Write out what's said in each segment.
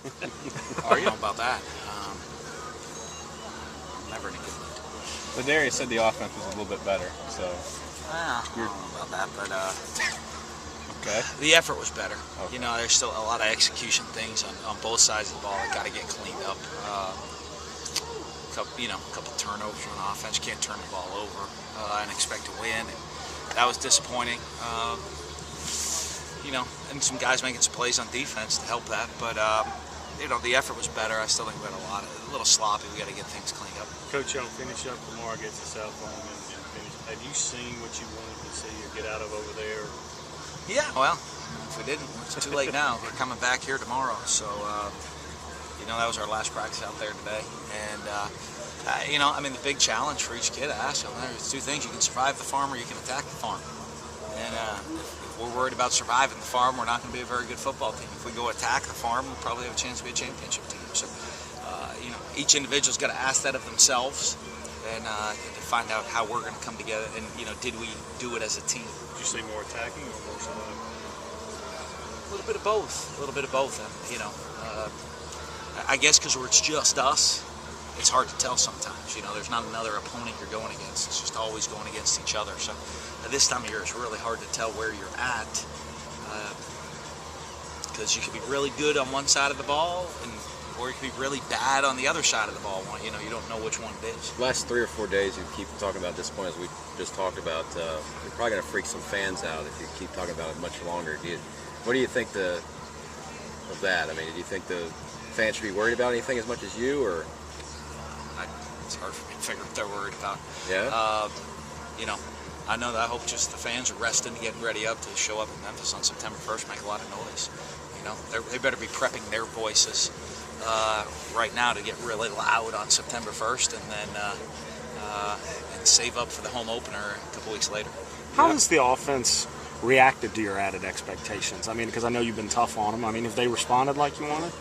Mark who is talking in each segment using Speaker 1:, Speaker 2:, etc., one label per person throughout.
Speaker 1: I don't know about that. Never in a good mood.
Speaker 2: But Darius said the offense was a little bit better, so.
Speaker 1: I don't know about that, but
Speaker 2: Okay.
Speaker 1: the effort was better.
Speaker 2: Okay.
Speaker 1: You know, there's still a lot of execution things on both sides of the ball that got to get cleaned up. A couple turnovers on offense. You can't turn the ball over and expect to win. And that was disappointing. And some guys making some plays on defense to help that. But the effort was better. I still think we had a little sloppy. We got to get things cleaned up.
Speaker 3: Coach, y'all finish up tomorrow against the South Lawn and finish. Have you seen what you wanted to see or get out of over there?
Speaker 1: Yeah, well, if we didn't, it's too late now. We're coming back here tomorrow, so that was our last practice out there today. And the big challenge for each kid, I asked them, there's two things: you can survive the farm or you can attack the farm. And if we're worried about surviving the farm, we're not going to be a very good football team. If we go attack the farm, we'll probably have a chance to be a championship team. So, each individual's got to ask that of themselves and to find out how we're going to come together. And did we do it as a team?
Speaker 3: Did you see more attacking or more surviving?
Speaker 1: A little bit of both. I guess because it's just us, it's hard to tell sometimes. There's not another opponent you're going against. It's just always going against each other. So this time of year, it's really hard to tell where you're at because you could be really good on one side of the ball, or you could be really bad on the other side of the ball. You don't know which one it is.
Speaker 4: Last 3 or 4 days, you keep talking about this point, as we just talked about. You're probably going to freak some fans out if you keep talking about it much longer. What do you think of that? I mean, do you think the fans should be worried about anything as much as you, or?
Speaker 1: It's hard for me to figure what they're worried about.
Speaker 4: Yeah.
Speaker 1: I know that I hope just the fans are resting and getting ready up to show up in Memphis on September 1st, make a lot of noise. They better be prepping their voices right now to get really loud on September 1st, and then and save up for the home opener a couple weeks later.
Speaker 5: How has the offense reacted to your added expectations? I mean, because I know you've been tough on them. I mean, have they responded like you wanted?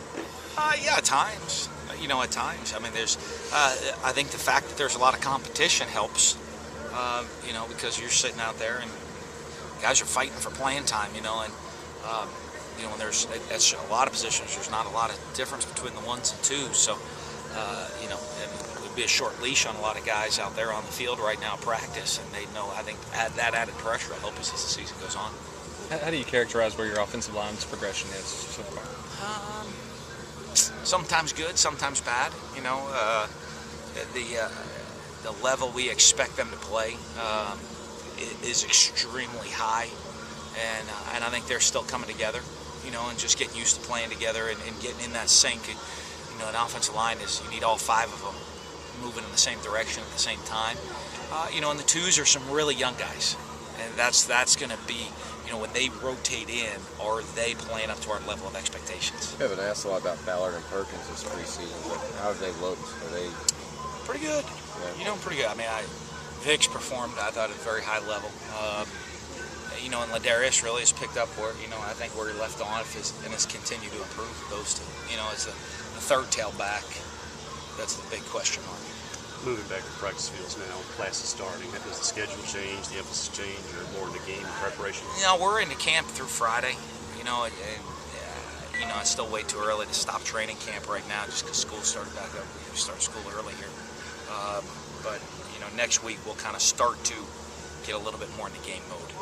Speaker 1: Yeah, at times. At times. I mean, I think the fact that there's a lot of competition helps. Because you're sitting out there and guys are fighting for playing time. And when there's a lot of positions, there's not a lot of difference between the ones and twos. So, it would be a short leash on a lot of guys out there on the field right now practice, and they know. I think that added pressure will help us as the season goes on.
Speaker 2: How do you characterize where your offensive line's progression is so far?
Speaker 1: Sometimes good, sometimes bad. The level we expect them to play is extremely high, and I think they're still coming together. And just getting used to playing together and getting in that sync. An offensive line you need all 5 of them moving in the same direction at the same time. And the twos are some really young guys, and that's going to be. When they rotate in, are they playing up to our level of expectations?
Speaker 4: We haven't asked a lot about Ballard and Perkins this preseason, but how have they looked? Are they
Speaker 1: pretty good?
Speaker 4: Yeah.
Speaker 1: Pretty good. I mean, Vic's performed, I thought, at a very high level. And Ladarius really has picked up where, I think where he left off and has continued to improve those two. As the third tailback, that's the big question mark.
Speaker 3: Moving back to practice fields now, class is starting. Does the schedule change, the emphasis change, or more in the game preparation?
Speaker 1: We're into camp through Friday. It's still way too early to stop training camp right now just because school started back up. We start school early here. But next week we'll kind of start to get a little bit more into game mode.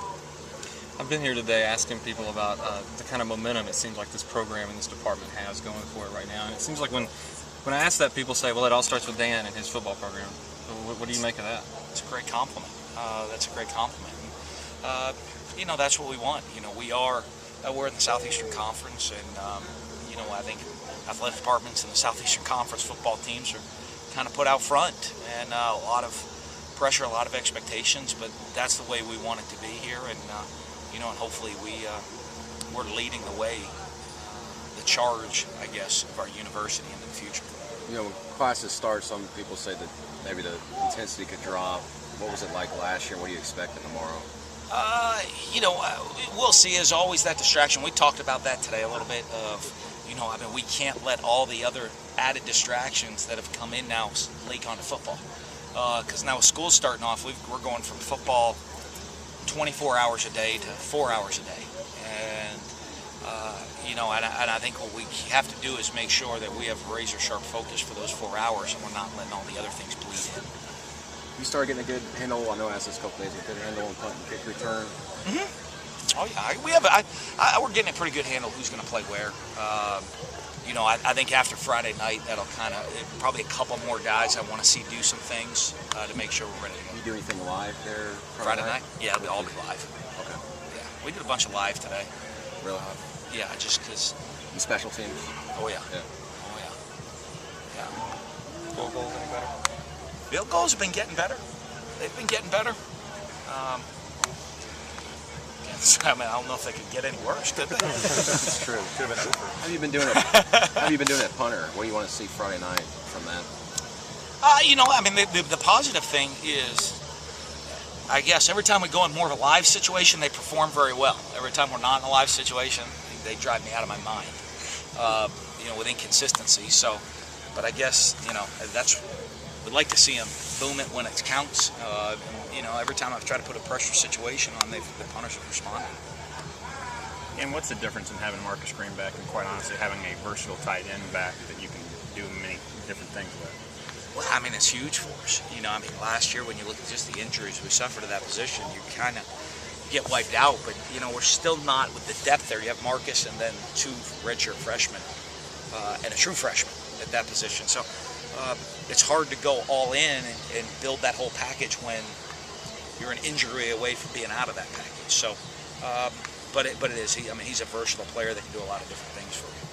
Speaker 2: I've been here today asking people about the kind of momentum it seems like this program and this department has going for it right now. And it seems like when I ask that, people say, well, it all starts with Dan and his football program. What do you make of that?
Speaker 1: It's a great compliment. That's a great compliment. That's what we want. We're in the Southeastern Conference, and I think athletic departments in the Southeastern Conference football teams are kind of put out front, and a lot of pressure, a lot of expectations, but that's the way we want it to be here, and and hopefully we're leading the way, the charge, I guess, of our university into the future.
Speaker 4: When classes start, some people say that maybe the intensity could drop. What was it like last year? What do you expect tomorrow?
Speaker 1: We'll see. As always, that distraction. We talked about that today a little bit of, we can't let all the other added distractions that have come in now leak onto football. Because now with school starting off, we're going from football 24 hours a day to 4 hours a day. And, know, and I think what we have to do is make sure that we have razor sharp focus for those 4 hours, and we're not letting all the other things bleed in.
Speaker 4: You started getting a good handle. I know I asked this a couple days, a good handle on punt and kick return.
Speaker 1: Oh yeah, we have. We're getting a pretty good handle who's going to play where. You know, I think after Friday night, that'll kind of probably a couple more guys I want to see do some things to make sure we're ready to go.
Speaker 4: You do anything live there
Speaker 1: Friday night? Yeah, it'll all be live.
Speaker 4: Okay.
Speaker 1: Yeah, we did a bunch of live today.
Speaker 4: Really?
Speaker 1: Yeah, just because.
Speaker 4: And special teams?
Speaker 1: Oh yeah.
Speaker 4: Yeah.
Speaker 1: Oh yeah. Yeah.
Speaker 2: Field goals any better?
Speaker 1: Field goals have been getting better. They've been getting better. I mean, I don't know if they could get any worse, could they?
Speaker 4: It's true.
Speaker 3: Could have been over.
Speaker 4: Have you been doing it? Have you been doing that punter? What do you want to see Friday night from that?
Speaker 1: You know, I mean, the positive thing is, I guess every time we go in more of a live situation, they perform very well. Every time we're not in a live situation, they drive me out of my mind. You know, with inconsistency. So, but I guess, you know, we'd like to see them boom it when it counts. You know, every time I've tried to put a pressure situation on, the punters have responded.
Speaker 6: And what's the difference in having Marcus Green back and, quite honestly, having a versatile tight end back that you can do many different things with?
Speaker 1: Well, I mean, it's huge for us. You know, I mean, last year when you look at just the injuries we suffered at that position, you kind of get wiped out. But, you know, we're still not with the depth there. You have Marcus and then 2 redshirt freshmen and a true freshman at that position. So it's hard to go all in and build that whole package when you're an injury away from being out of that package. So, but it is. I mean, he's a versatile player that can do a lot of different things for you.